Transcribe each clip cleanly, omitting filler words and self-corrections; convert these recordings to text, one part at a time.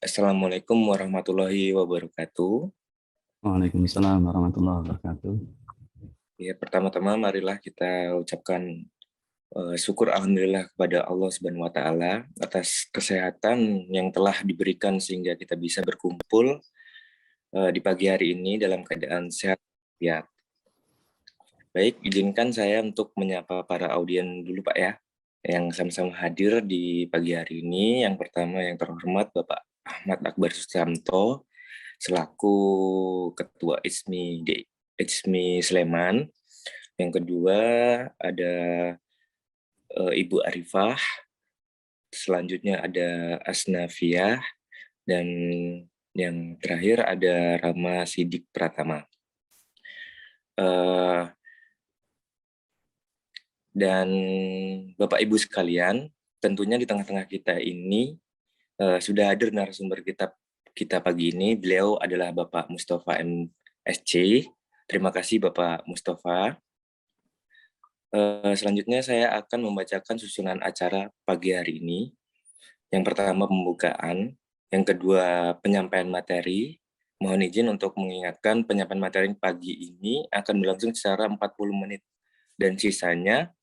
Assalamualaikum warahmatullahi wabarakatuh. Waalaikumsalam warahmatullahi wabarakatuh. Ya, pertama-tama marilah kita ucapkan syukur alhamdulillah kepada Allah Subhanahu wa taala atas kesehatan yang telah diberikan sehingga kita bisa berkumpul di pagi hari ini dalam keadaan sehat ya. Baik, izinkan saya untuk menyapa para audien dulu Pak ya, yang sama-sama hadir di pagi hari ini. Yang pertama yang terhormat Bapak Ahmad Akbar Susanto selaku Ketua ISMI Sleman. Yang kedua ada Ibu Arifah, selanjutnya ada Asnafiah, dan yang terakhir ada Rama Sidik Pratama. Dan Bapak Ibu sekalian, tentunya di tengah-tengah kita ini sudah hadir narasumber kita pagi ini. Beliau adalah Bapak Mustafa MSC. Terima kasih Bapak Mustafa. Selanjutnya saya akan membacakan susunan acara pagi hari ini. Yang pertama pembukaan, yang kedua penyampaian materi. Mohon izin untuk mengingatkan penyampaian materi pagi ini akan berlangsung secara 40 menit. Dan sisanya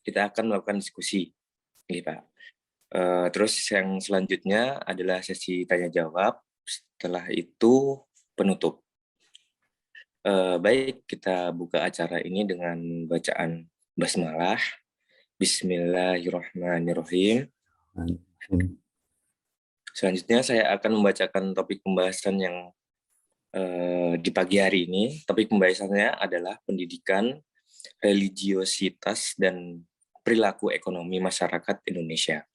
kita akan melakukan diskusi. Nih, Pak. Terus yang selanjutnya adalah sesi tanya-jawab. Setelah itu penutup. Baik, kita buka acara ini dengan bacaan basmalah. Bismillahirrahmanirrahim. Selanjutnya saya akan membacakan topik pembahasan yang di pagi hari ini. Topik pembahasannya adalah pendidikan, religiositas, dan perilaku ekonomi masyarakat Indonesia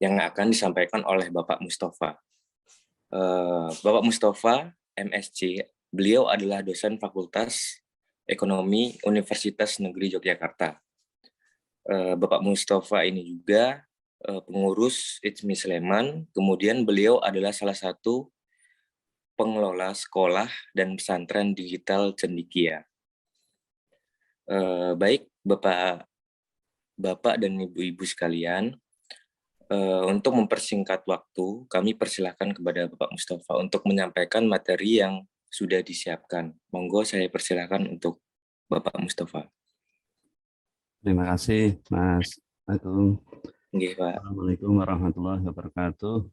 yang akan disampaikan oleh Bapak Mustafa. Bapak Mustafa, MSc, beliau adalah dosen Fakultas Ekonomi Universitas Negeri Yogyakarta. Bapak Mustafa ini juga pengurus ISMI Sleman, kemudian beliau adalah salah satu pengelola sekolah dan pesantren digital Cendikia. Baik Bapak dan Ibu-Ibu sekalian, untuk mempersingkat waktu, kami persilakan kepada Bapak Mustafa untuk menyampaikan materi yang sudah disiapkan. Monggo saya persilakan untuk Bapak Mustafa. Terima kasih, Mas Agung. Nggih, Pak. Assalamualaikum warahmatullahi wabarakatuh.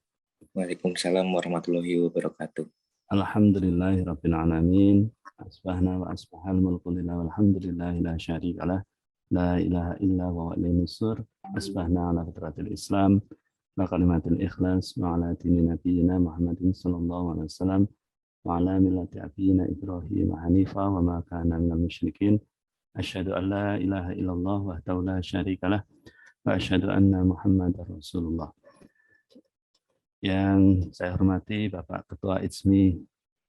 Waalaikumsalam warahmatullahi wabarakatuh. Alhamdulillahirabbil alamin. Asbahna wa asbahal mulku lillah walhamdulillahi la syarikalah. La ilaha illa wa ilayhi nusur. Asbahna ala fitratil Islam wa kalimatil ikhlas wa ala dini nabiyyina Muhammadin sallallahu alaihi wasallam wa ala millati abiyina Ibrahim hanifa wa ma kana minal musyrikin. Asyhadu an la ilaha illallah wahdahu la syarikalah wa asyhadu anna Muhammadar Rasulullah. Yang saya hormati Bapak Ketua ISMI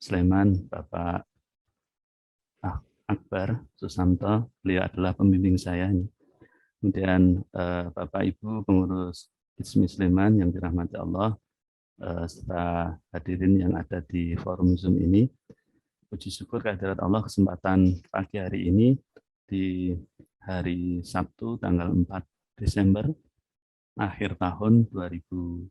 Sleman, Bapak Akbar Susanto, beliau adalah pembimbing saya. Kemudian Bapak Ibu pengurus ISMI Sleman yang dirahmati Allah, serta hadirin yang ada di forum Zoom ini. Puji syukur kehadirat Allah kesempatan pagi hari ini di hari Sabtu tanggal 4 Desember akhir tahun 2021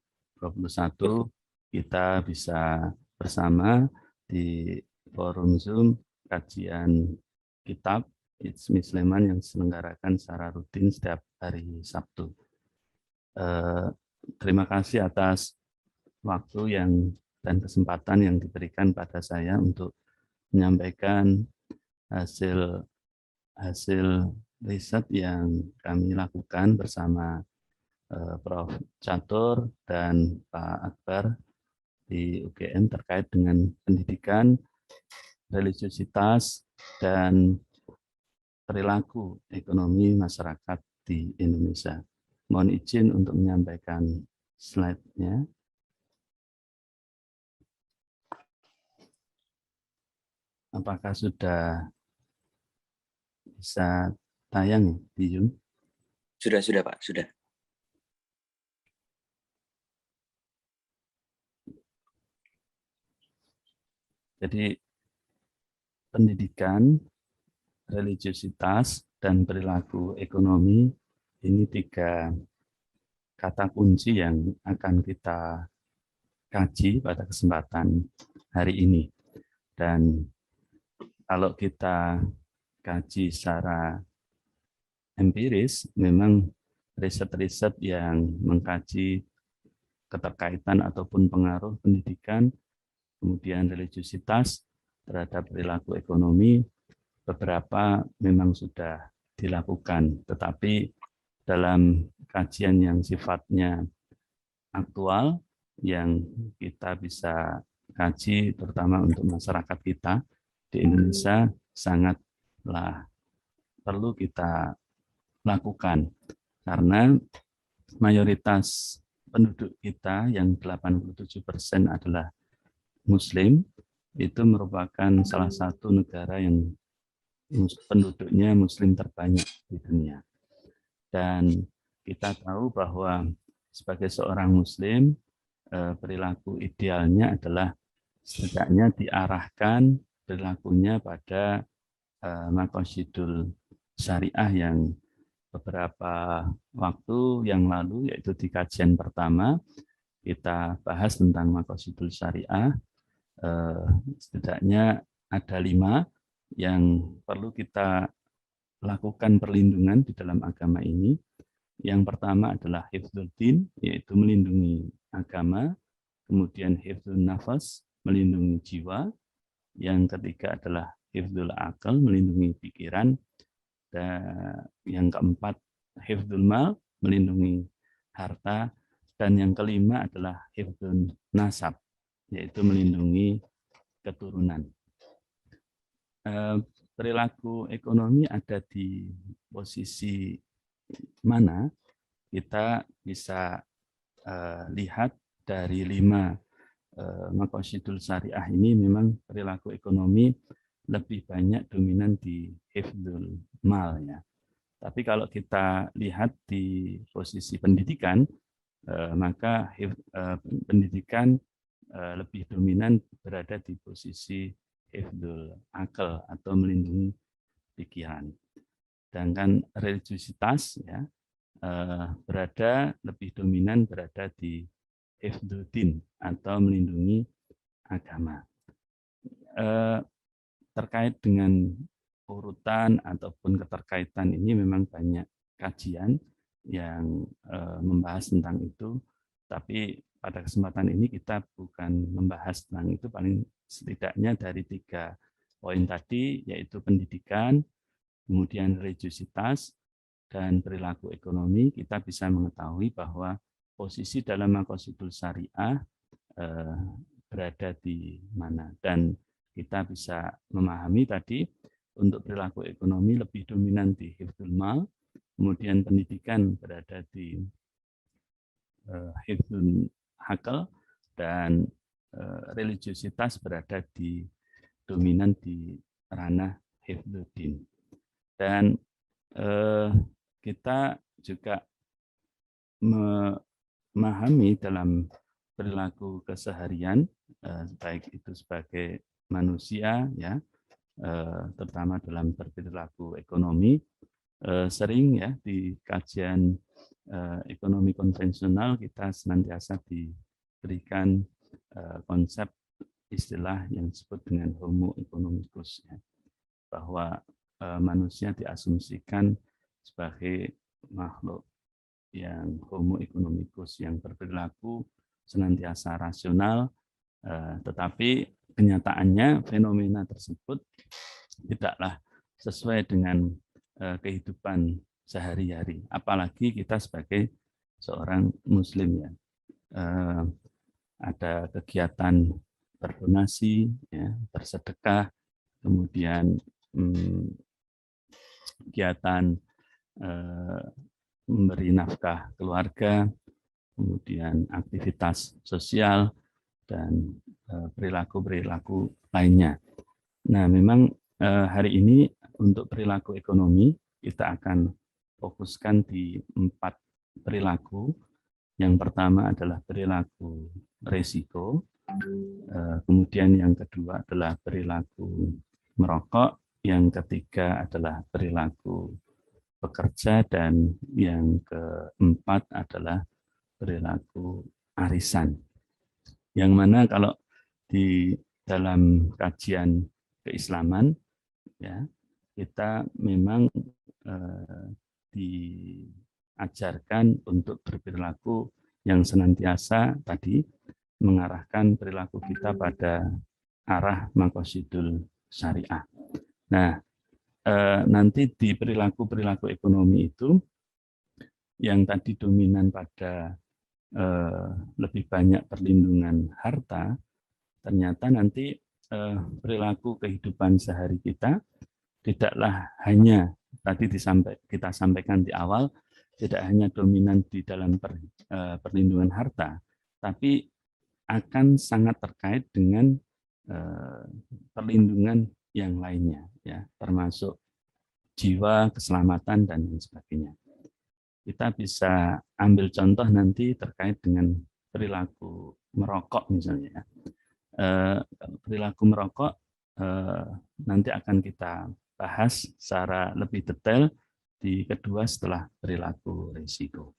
kita bisa bersama di forum Zoom kajian kitab ISMI Sleman yang diselenggarakan secara rutin setiap hari Sabtu. Terima kasih atas waktu dan kesempatan yang diberikan pada saya untuk menyampaikan hasil riset yang kami lakukan bersama Prof. Catur dan Pak Akbar di UGM terkait dengan pendidikan, religiositas, dan perilaku ekonomi masyarakat di Indonesia. Mohon izin untuk menyampaikan slide-nya. Apakah sudah bisa tayang di Zoom? Sudah Pak, sudah. Jadi pendidikan, religiositas, dan perilaku ekonomi ini 3 kata kunci yang akan kita kaji pada kesempatan hari ini. Dan kalau kita kaji secara empiris, memang riset-riset yang mengkaji keterkaitan ataupun pengaruh pendidikan, kemudian religiusitas terhadap perilaku ekonomi, beberapa memang sudah dilakukan, tetapi dalam kajian yang sifatnya aktual, yang kita bisa kaji terutama untuk masyarakat kita di Indonesia, sangatlah perlu kita lakukan, karena mayoritas penduduk kita yang 87% adalah Muslim, itu merupakan salah satu negara yang penduduknya Muslim terbanyak di dunia. Dan kita tahu bahwa sebagai seorang Muslim, perilaku idealnya adalah setidaknya diarahkan perilakunya pada maqasidul syariah yang beberapa waktu yang lalu, yaitu di kajian pertama, kita bahas tentang maqasidul syariah. Setidaknya ada 5 yang perlu kita lakukan perlindungan di dalam agama ini. Yang pertama adalah hifdzul din, yaitu melindungi agama. Kemudian hifdzul nafas, melindungi jiwa. Yang ketiga adalah hifdzul akal, melindungi pikiran. Dan yang keempat, hifdzul mal, melindungi harta. Dan yang kelima adalah hifdzul nasab, yaitu melindungi keturunan. Perilaku ekonomi ada di posisi mana, kita bisa lihat dari 5 maqasidul syariah ini. Memang perilaku ekonomi lebih banyak dominan di hifdzul mal, ya. Tapi kalau kita lihat di posisi pendidikan, maka pendidikan lebih dominan berada di posisi hifdzul akal atau melindungi pikiran. Sedangkan religiusitas, ya, lebih dominan berada di hifdzul din atau melindungi agama. Terkait dengan urutan ataupun keterkaitan ini memang banyak kajian yang membahas tentang itu, tapi pada kesempatan ini kita bukan membahas tentang itu. Paling setidaknya dari 3 poin tadi, yaitu pendidikan, kemudian religiusitas, dan perilaku ekonomi, kita bisa mengetahui bahwa posisi dalam maqasidul syariah berada di mana. Dan kita bisa memahami tadi, untuk perilaku ekonomi lebih dominan di hifdzul mal, kemudian pendidikan berada di hifdzul akal, dan religiusitas berada dominan di ranah hifdzul din. Dan kita juga memahami dalam perilaku keseharian, baik itu sebagai manusia, ya, terutama dalam berperilaku ekonomi, sering, ya, di kajian ekonomi konvensional kita senantiasa diberikan konsep istilah yang disebut dengan homo economicus, ya, bahwa manusia diasumsikan sebagai makhluk yang homo economicus, yang berperilaku senantiasa rasional, tetapi kenyataannya fenomena tersebut tidaklah sesuai dengan kehidupan sehari-hari, apalagi kita sebagai seorang Muslim, ya. Ada kegiatan berdonasi, ya, bersedekah, kemudian kegiatan memberi nafkah keluarga, kemudian aktivitas sosial, dan perilaku-perilaku lainnya. Nah, memang hari ini untuk perilaku ekonomi kita akan fokuskan di 4 perilaku. Yang pertama adalah perilaku resiko, kemudian yang kedua adalah perilaku merokok, yang ketiga adalah perilaku pekerja, dan yang keempat adalah perilaku arisan. Yang mana kalau di dalam kajian keislaman, ya, kita memang diajarkan untuk berperilaku yang senantiasa tadi mengarahkan perilaku kita pada arah maqasidul syariah. Nah, nanti di perilaku-perilaku ekonomi itu yang tadi dominan pada lebih banyak perlindungan harta, ternyata nanti perilaku kehidupan sehari kita tidaklah hanya tadi kita sampaikan di awal, tidak hanya dominan di dalam perlindungan harta, tapi akan sangat terkait dengan perlindungan yang lainnya, ya, termasuk jiwa, keselamatan, dan lain sebagainya. Kita bisa ambil contoh nanti terkait dengan perilaku merokok misalnya. Perilaku merokok nanti akan kita bahas secara lebih detail di kedua setelah perilaku risiko.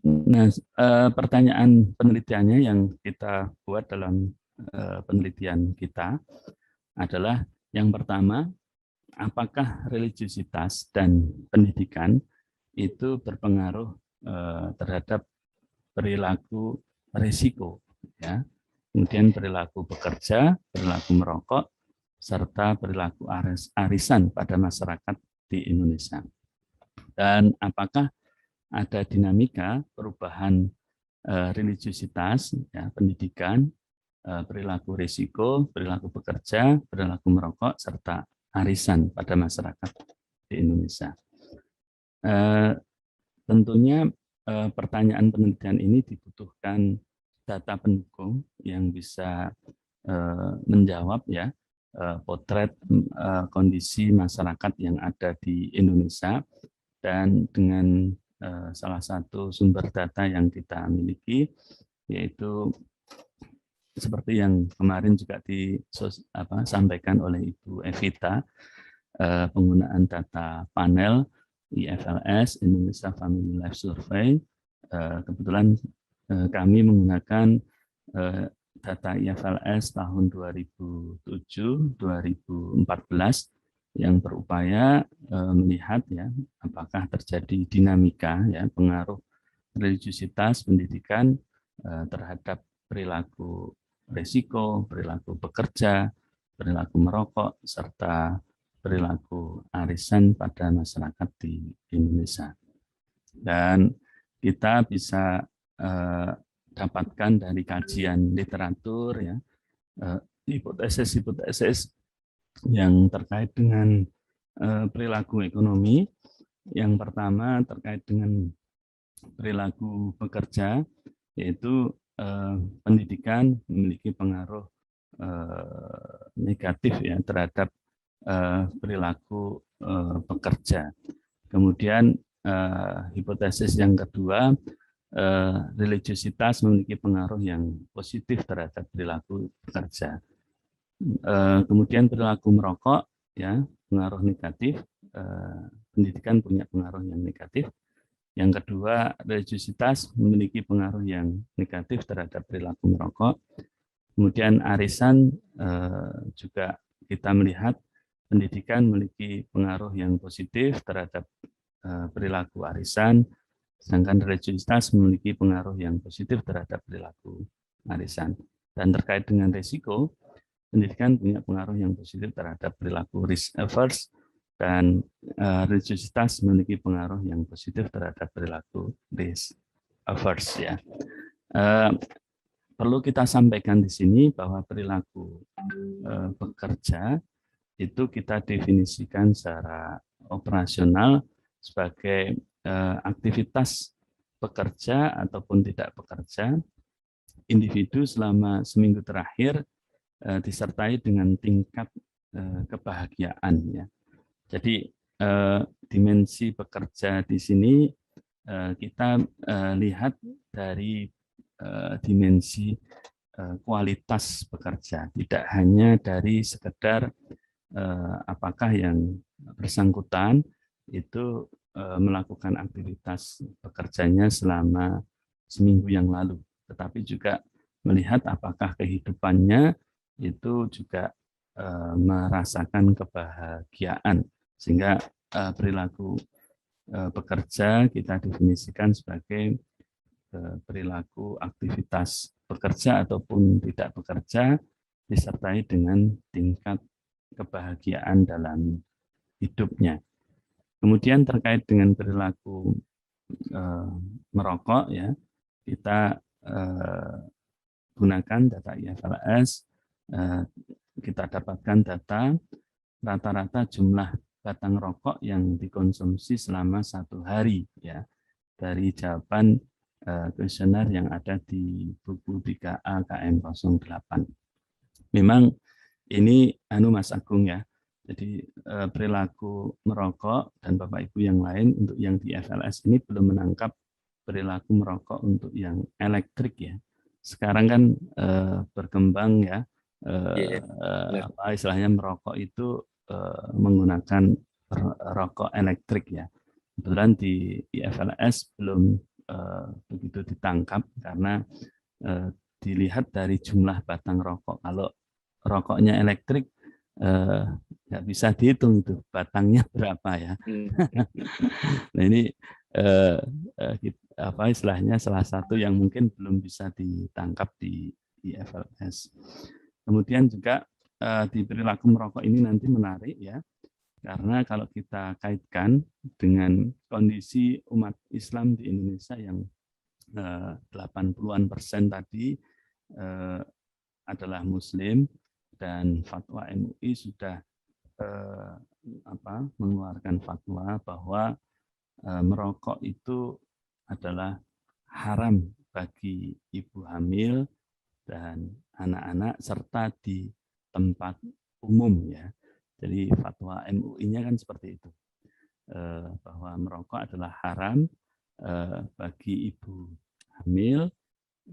Nah, pertanyaan penelitiannya yang kita buat dalam penelitian kita adalah yang pertama, apakah religiusitas dan pendidikan itu berpengaruh terhadap perilaku risiko, ya. Kemudian perilaku bekerja, perilaku merokok, serta perilaku arisan pada masyarakat di Indonesia. Dan apakah ada dinamika perubahan religiusitas, ya, pendidikan, perilaku risiko, perilaku bekerja, perilaku merokok, serta arisan pada masyarakat di Indonesia. Tentunya pertanyaan penelitian ini dibutuhkan data pendukung yang bisa menjawab, ya, potret kondisi masyarakat yang ada di Indonesia, dan dengan salah satu sumber data yang kita miliki yaitu seperti yang kemarin juga disampaikan oleh Ibu Evita, penggunaan data panel IFLS Indonesia Family Life Survey. Kebetulan kami menggunakan data IFLS tahun 2007-2014 yang berupaya melihat, ya, apakah terjadi dinamika, ya, pengaruh religiusitas pendidikan terhadap perilaku risiko, perilaku bekerja, perilaku merokok, serta perilaku arisan pada masyarakat di Indonesia. Dan kita bisa dapatkan dari kajian literatur, ya, hipotesis-hipotesis yang terkait dengan perilaku ekonomi. Yang pertama terkait dengan perilaku pekerja, yaitu pendidikan memiliki pengaruh negatif, ya, terhadap perilaku pekerja. Kemudian hipotesis yang kedua, religiusitas memiliki pengaruh yang positif terhadap perilaku pekerja. Kemudian perilaku merokok, ya, pengaruh negatif, pendidikan punya pengaruh yang negatif. Yang kedua, religiusitas memiliki pengaruh yang negatif terhadap perilaku merokok. Kemudian arisan juga kita melihat pendidikan memiliki pengaruh yang positif terhadap perilaku arisan, sedangkan religiusitas memiliki pengaruh yang positif terhadap perilaku arisan. Dan terkait dengan risiko, pendidikan punya pengaruh yang positif terhadap perilaku risk averse, dan religiusitas memiliki pengaruh yang positif terhadap perilaku risk averse, ya. Perlu kita sampaikan di sini bahwa perilaku pekerja itu kita definisikan secara operasional sebagai aktivitas pekerja ataupun tidak bekerja individu selama seminggu terakhir disertai dengan tingkat kebahagiaan, ya. Jadi dimensi pekerja di sini kita lihat dari dimensi kualitas pekerja, tidak hanya dari sekedar apakah yang bersangkutan itu melakukan aktivitas pekerjanya selama seminggu yang lalu, tetapi juga melihat apakah kehidupannya itu juga merasakan kebahagiaan, sehingga perilaku bekerja kita definisikan sebagai perilaku aktivitas bekerja ataupun tidak bekerja disertai dengan tingkat kebahagiaan dalam hidupnya. Kemudian terkait dengan perilaku merokok, ya, kita gunakan data IFLS, kita dapatkan data rata-rata jumlah batang rokok yang dikonsumsi selama 1 hari, ya, dari jawaban kuesioner yang ada di buku 3A KM08. Memang ini Mas Agung, ya. Jadi perilaku merokok dan Bapak Ibu yang lain untuk yang di FLS ini belum menangkap perilaku merokok untuk yang elektrik, ya. Sekarang kan berkembang, ya, apa istilahnya merokok itu menggunakan rokok elektrik, ya. Kebetulan di FLS belum begitu ditangkap karena dilihat dari jumlah batang rokok. Kalau rokoknya elektrik nggak bisa dihitung itu batangnya berapa, ya. Nah, ini apa istilahnya salah satu yang mungkin belum bisa ditangkap di FLS. Kemudian juga di perilaku merokok ini nanti menarik, ya, karena kalau kita kaitkan dengan kondisi umat Islam di Indonesia yang 80-an% tadi adalah Muslim, dan fatwa MUI sudah mengeluarkan fatwa bahwa merokok itu adalah haram bagi ibu hamil dan anak-anak serta di tempat umum, ya. Jadi fatwa MUI-nya kan seperti itu, bahwa merokok adalah haram bagi ibu hamil,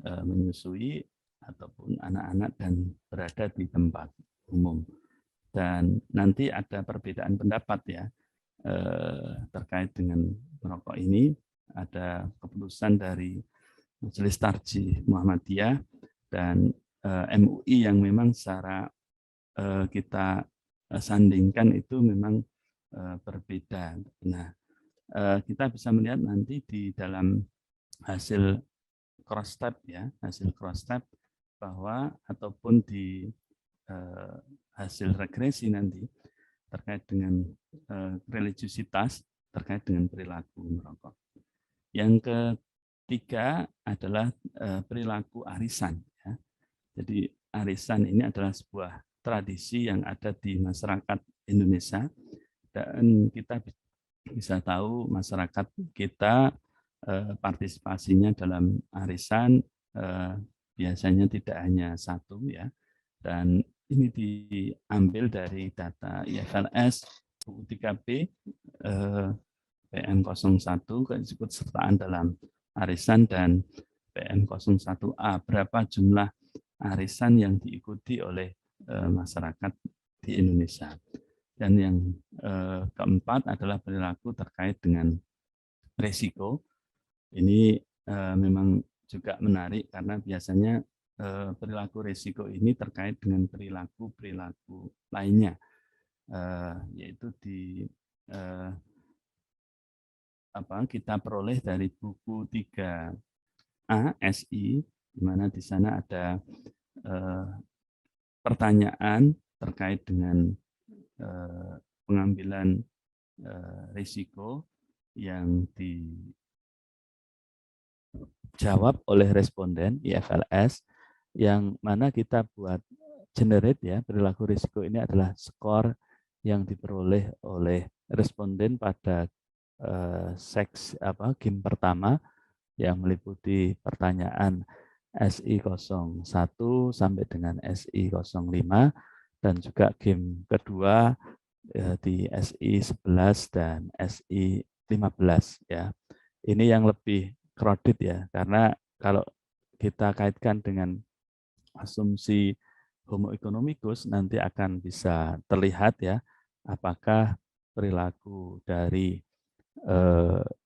menyusui ataupun anak-anak dan berada di tempat umum. Dan nanti ada perbedaan pendapat, ya, terkait dengan merokok ini. Ada keputusan dari Majelis Tarjih Muhammadiyah dan MUI yang memang secara kita sandingkan itu memang berbeda. Nah, kita bisa melihat nanti di dalam hasil cross step, ya, hasil cross step bahwa ataupun di hasil regresi nanti terkait dengan religiusitas terkait dengan perilaku merokok. Yang ketiga adalah perilaku arisan, ya. Jadi arisan ini adalah sebuah tradisi yang ada di masyarakat Indonesia, dan kita bisa tahu masyarakat kita partisipasinya dalam arisan biasanya tidak hanya satu, ya, dan ini diambil dari data IFLS buku 3B PM01 keikutsertaan dalam arisan dan PM01A berapa jumlah arisan yang diikuti oleh masyarakat di Indonesia. Dan yang keempat adalah perilaku terkait dengan risiko. Ini memang juga menarik karena biasanya perilaku risiko ini terkait dengan perilaku lainnya, yaitu kita peroleh dari buku 3A SI, di mana di sana ada pertanyaan terkait dengan pengambilan risiko yang dijawab oleh responden IFLS, yang mana kita buat generate, ya, perilaku risiko ini adalah skor yang diperoleh oleh responden pada game pertama yang meliputi pertanyaan SI01 sampai dengan SI05, dan juga game kedua di SI11 dan SI15, ya. Ini yang lebih crowded, ya, karena kalau kita kaitkan dengan asumsi homo economicus nanti akan bisa terlihat, ya, apakah perilaku dari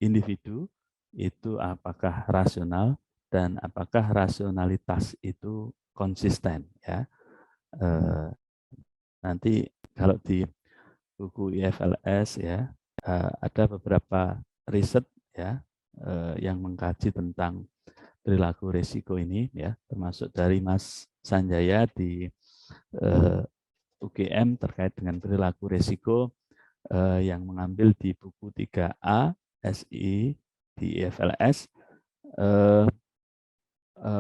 individu itu apakah rasional dan apakah rasionalitas itu konsisten ya. Nanti kalau di buku IFLS ya ada beberapa riset ya yang mengkaji tentang perilaku risiko ini ya, termasuk dari Mas Sanjaya di UGM terkait dengan perilaku risiko yang mengambil di buku 3A SI di IFLS.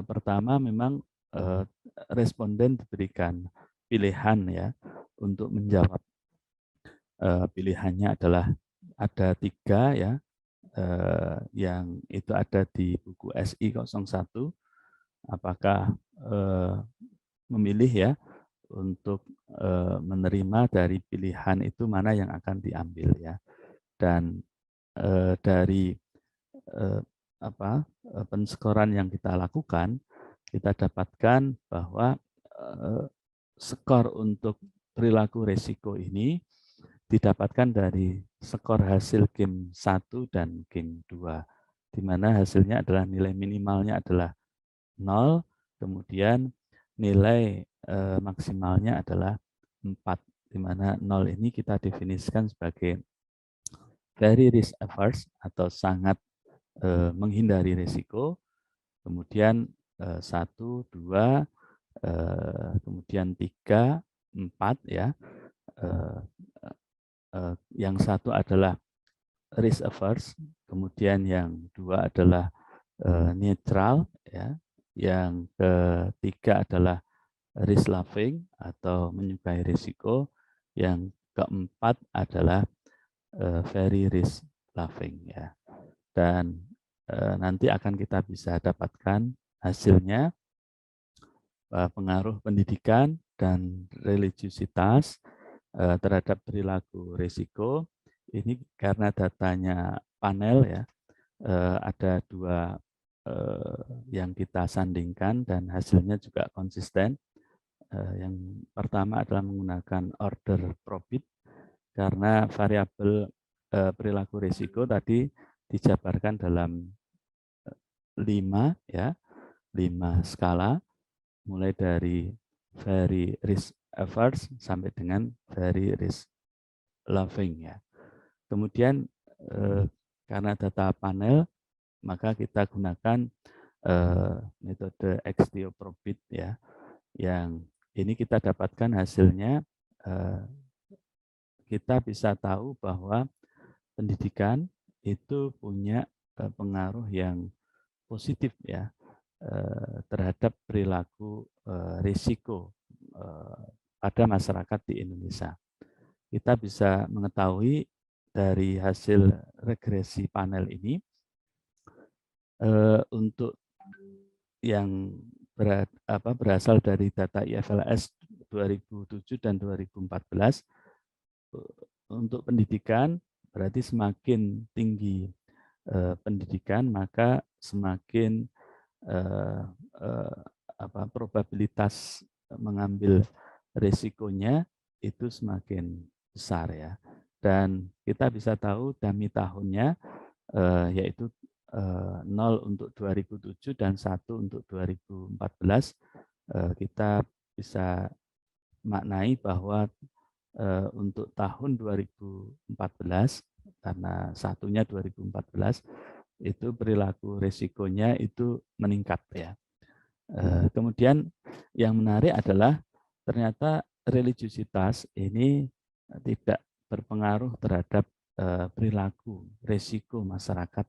Pertama memang responden diberikan pilihan ya untuk menjawab. Pilihannya adalah ada 3 ya, yang itu ada di buku SI 01. Apakah memilih ya untuk menerima dari pilihan itu mana yang akan diambil ya. Dan dari penskoran yang kita lakukan, kita dapatkan bahwa skor untuk perilaku risiko ini didapatkan dari skor hasil game 1 dan game 2, di mana hasilnya adalah nilai minimalnya adalah 0, kemudian nilai maksimalnya adalah 4, di mana 0 ini kita definisikan sebagai very risk averse atau sangat menghindari risiko, kemudian 1, 2, kemudian 3, 4 ya. Yang satu adalah risk averse, kemudian yang 2 adalah netral ya. Yang ketiga adalah risk loving atau menyukai risiko. Yang keempat adalah very risk loving ya. Dan nanti akan kita bisa dapatkan hasilnya pengaruh pendidikan dan religiusitas terhadap perilaku risiko. Ini karena datanya panel ya, ada 2 yang kita sandingkan dan hasilnya juga konsisten. Yang pertama adalah menggunakan order probit karena variabel perilaku risiko tadi dijabarkan dalam 5 ya, 5 skala mulai dari very risk averse sampai dengan very risk loving ya. Kemudian karena data panel maka kita gunakan metode XTO probit ya, yang ini kita dapatkan hasilnya kita bisa tahu bahwa pendidikan itu punya pengaruh yang positif ya terhadap perilaku risiko pada masyarakat di Indonesia. Kita bisa mengetahui dari hasil regresi panel ini untuk yang berasal dari data IFLS 2007 dan 2014 untuk pendidikan berarti semakin tinggi pendidikan maka semakin probabilitas mengambil risikonya itu semakin besar ya. Dan kita bisa tahu dummy tahunnya yaitu 0 untuk 2007 dan 1 untuk 2014. Kita bisa maknai bahwa untuk tahun 2014 karena satunya 2014 itu perilaku risikonya itu meningkat ya. Kemudian yang menarik adalah ternyata religiusitas ini tidak berpengaruh terhadap perilaku risiko masyarakat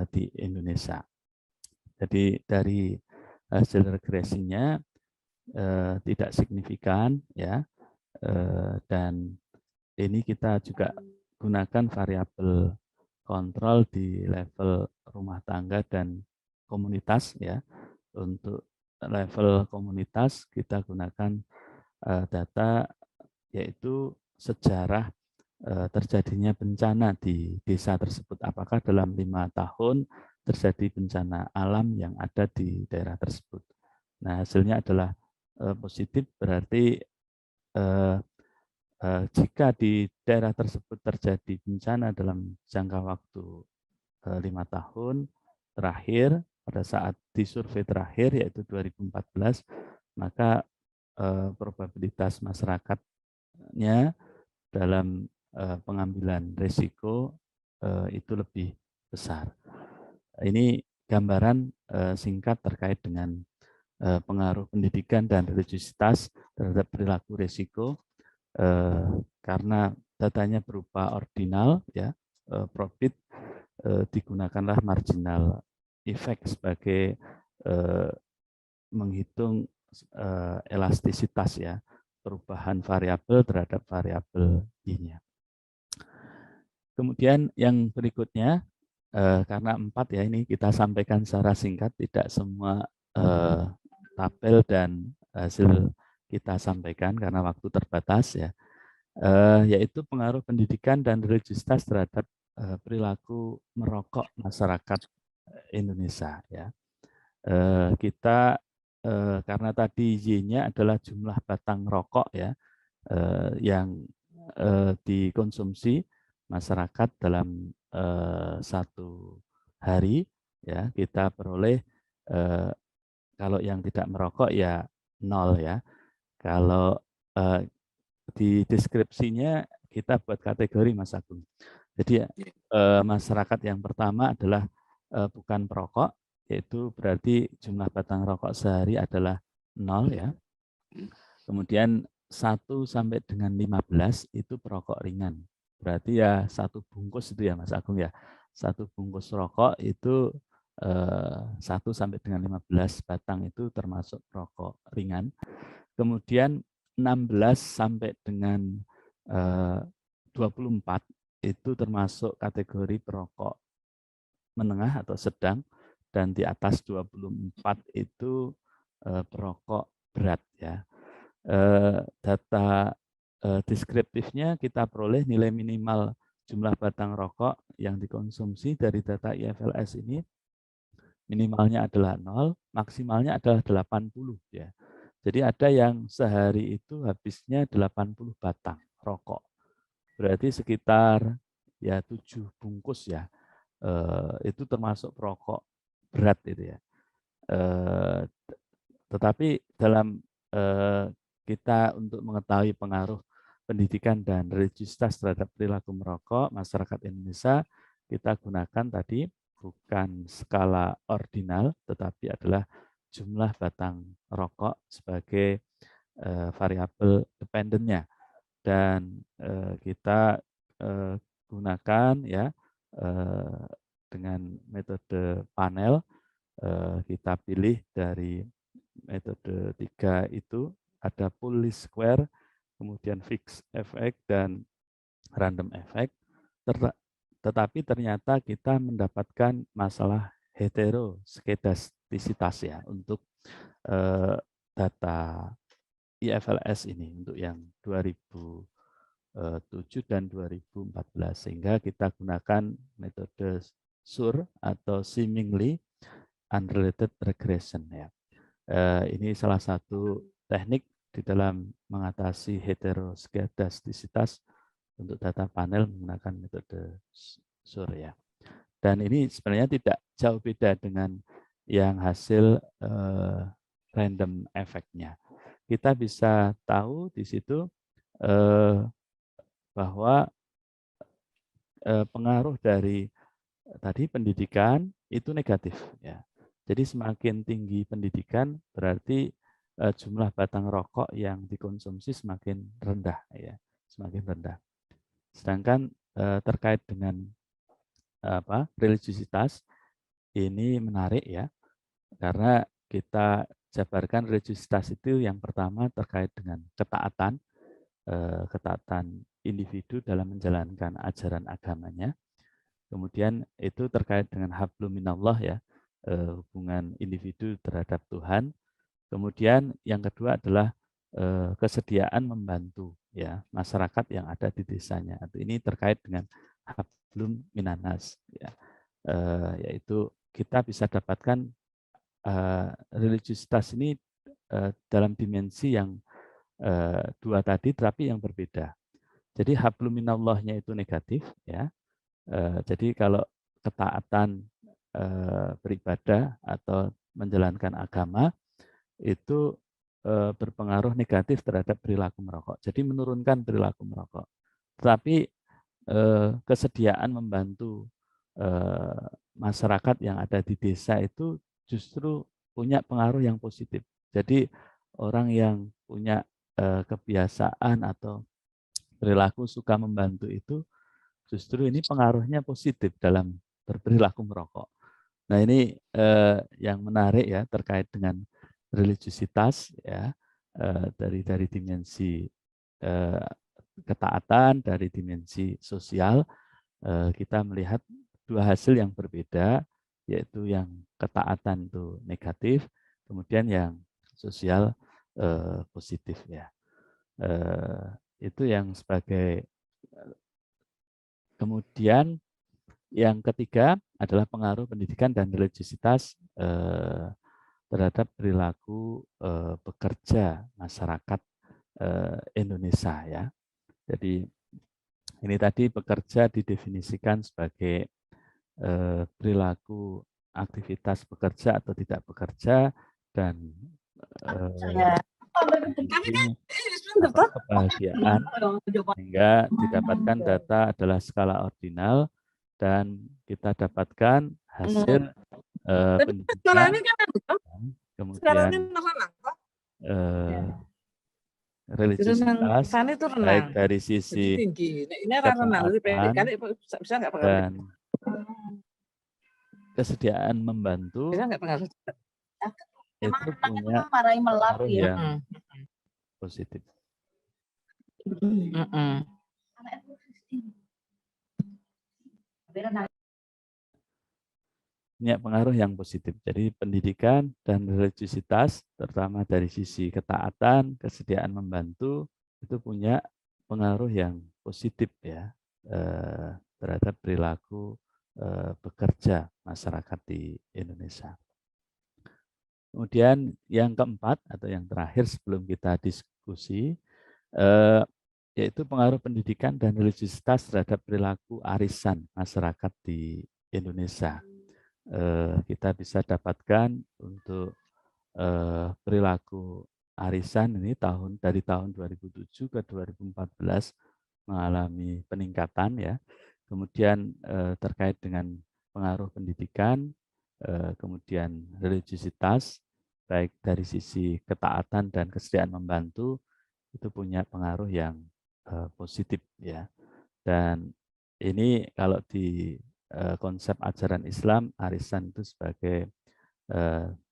di Indonesia. Jadi dari hasil regresinya tidak signifikan ya, dan ini kita juga gunakan variabel kontrol di level rumah tangga dan komunitas ya. Untuk level komunitas kita gunakan data yaitu sejarah terjadinya bencana di desa tersebut. Apakah dalam 5 tahun terjadi bencana alam yang ada di daerah tersebut. Nah hasilnya adalah positif, berarti jika di daerah tersebut terjadi bencana dalam jangka waktu 5 tahun terakhir, pada saat di survei terakhir yaitu 2014, maka probabilitas masyarakatnya dalam pengambilan risiko itu lebih besar. Ini gambaran singkat terkait dengan pengaruh pendidikan dan religiositas terhadap perilaku risiko, karena datanya berupa ordinal, ya, profit, digunakanlah marginal effect sebagai menghitung elastisitas, ya, perubahan variabel terhadap variabel Y-nya. Kemudian yang berikutnya, karena 4 ya, ini kita sampaikan secara singkat, tidak semua tabel dan hasil kita sampaikan karena waktu terbatas, ya, yaitu pengaruh pendidikan dan religiositas terhadap perilaku merokok masyarakat Indonesia, ya. Kita karena tadi Y-nya adalah jumlah batang rokok, ya, yang dikonsumsi masyarakat dalam satu hari, ya, kita peroleh kalau yang tidak merokok ya 0, ya. Kalau di deskripsinya kita buat kategori, Mas Agung. Jadi masyarakat yang pertama adalah bukan perokok, yaitu berarti jumlah batang rokok sehari adalah 0, ya. Kemudian 1 sampai dengan 15 itu perokok ringan. Berarti ya 1 bungkus itu ya Mas Agung, ya. 1 bungkus rokok itu 1 sampai dengan 15 batang itu termasuk perokok ringan. Kemudian 16 sampai dengan 24 itu termasuk kategori perokok menengah atau sedang, dan di atas 24 itu perokok berat, ya. Data deskriptifnya kita peroleh nilai minimal jumlah batang rokok yang dikonsumsi dari data IFLS ini minimalnya adalah 0, maksimalnya adalah 80, ya. Jadi ada yang sehari itu habisnya 80 batang rokok. Berarti sekitar ya 7 bungkus, ya. Itu termasuk perokok berat itu, ya. Tetapi dalam kita untuk mengetahui pengaruh pendidikan dan religiositas terhadap perilaku merokok masyarakat Indonesia, kita gunakan tadi bukan skala ordinal, tetapi adalah jumlah batang rokok sebagai variabel dependennya. Dan kita gunakan, ya, dengan metode panel, kita pilih dari metode 3 itu ada pool least square, kemudian fixed effect dan random effect. Tetapi ternyata kita mendapatkan masalah heteroskedastisitas, ya, untuk data IFLS ini untuk yang 2007 dan 2014, sehingga kita gunakan metode SUR atau seemingly unrelated regression, ya. Ini salah satu teknik di dalam mengatasi heteroskedastisitas untuk data panel menggunakan metode SUR, ya. Dan ini sebenarnya tidak jauh beda dengan yang hasil random effect-nya. Kita bisa tahu di situ bahwa pengaruh dari tadi pendidikan itu negatif, ya. Jadi semakin tinggi pendidikan berarti jumlah batang rokok yang dikonsumsi semakin rendah, ya, semakin rendah. Sedangkan terkait dengan religiositas ini menarik, ya, karena kita jabarkan religiositas itu yang pertama terkait dengan ketaatan, ketaatan individu dalam menjalankan ajaran agamanya. Kemudian itu terkait dengan hablum minallah, ya, hubungan individu terhadap Tuhan. Kemudian yang kedua adalah kesediaan membantu, ya, masyarakat yang ada di desanya. Ini terkait dengan hablum minanas, ya, yaitu kita bisa dapatkan religiositas ini dalam dimensi yang dua tadi, tapi yang berbeda. Jadi hablum minallahnya itu negatif, ya. Jadi kalau ketaatan beribadah atau menjalankan agama itu berpengaruh negatif terhadap perilaku merokok. Jadi menurunkan perilaku merokok. Tetapi kesediaan membantu masyarakat yang ada di desa itu justru punya pengaruh yang positif. Jadi orang yang punya kebiasaan atau perilaku suka membantu itu justru ini pengaruhnya positif dalam berperilaku merokok. Nah ini yang menarik ya terkait dengan religiusitas ya dari dimensi ketaatan, dari dimensi sosial kita melihat dua hasil yang berbeda, yaitu yang ketaatan itu negatif, kemudian yang sosial positif ya. Itu yang sebagai kemudian yang ketiga adalah pengaruh pendidikan dan religiusitas terhadap perilaku bekerja masyarakat Indonesia ya. Jadi ini tadi bekerja didefinisikan sebagai perilaku aktivitas bekerja atau tidak bekerja dan kebahagiaan sehingga didapatkan data adalah skala ordinal dan kita dapatkan hasil pendidikan kemudian religiusitas baik dari sisi ketaatan dan kesediaan membantu itu punya pengaruh yang positif. Punya pengaruh yang positif. Jadi pendidikan dan religiusitas, terutama dari sisi ketaatan, kesediaan membantu, itu punya pengaruh yang positif ya terhadap perilaku bekerja masyarakat di Indonesia. Kemudian yang keempat atau yang terakhir sebelum kita diskusi, yaitu pengaruh pendidikan dan religiusitas terhadap perilaku arisan masyarakat di Indonesia. Kita bisa dapatkan untuk perilaku arisan ini dari tahun 2007 ke 2014 mengalami peningkatan ya. Kemudian terkait dengan pengaruh pendidikan, kemudian religiusitas, baik dari sisi ketaatan dan kesediaan membantu, itu punya pengaruh yang positif ya. Dan ini kalau di konsep ajaran Islam, arisan itu sebagai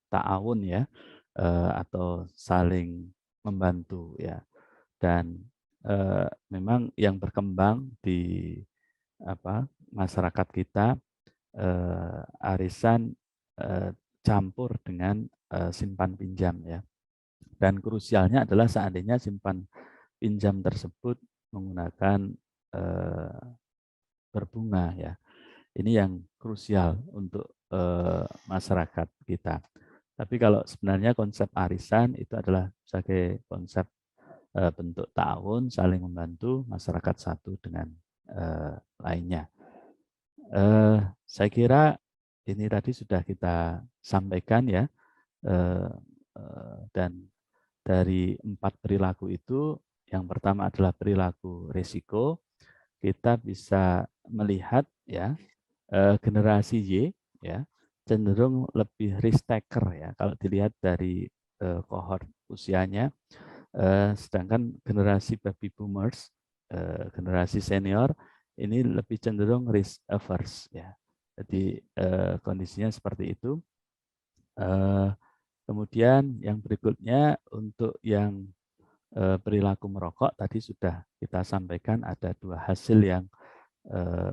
ta'awun ya, atau saling membantu ya. Dan memang yang berkembang di masyarakat kita arisan campur dengan simpan pinjam ya. Dan krusialnya adalah seandainya simpan pinjam tersebut menggunakan berbunga ya. Ini yang krusial untuk masyarakat kita. Tapi kalau sebenarnya konsep arisan itu adalah sebagai konsep bentuk ta'awun, saling membantu masyarakat satu dengan lainnya. Saya kira ini tadi sudah kita sampaikan ya, dan dari 4 perilaku itu, yang pertama adalah perilaku risiko. Kita bisa melihat ya generasi Y ya cenderung lebih risk taker ya kalau dilihat dari kohort usianya, sedangkan generasi baby boomers, generasi senior ini lebih cenderung risk averse ya. Jadi kondisinya seperti itu. Kemudian yang berikutnya untuk yang perilaku merokok tadi sudah kita sampaikan ada 2 hasil yang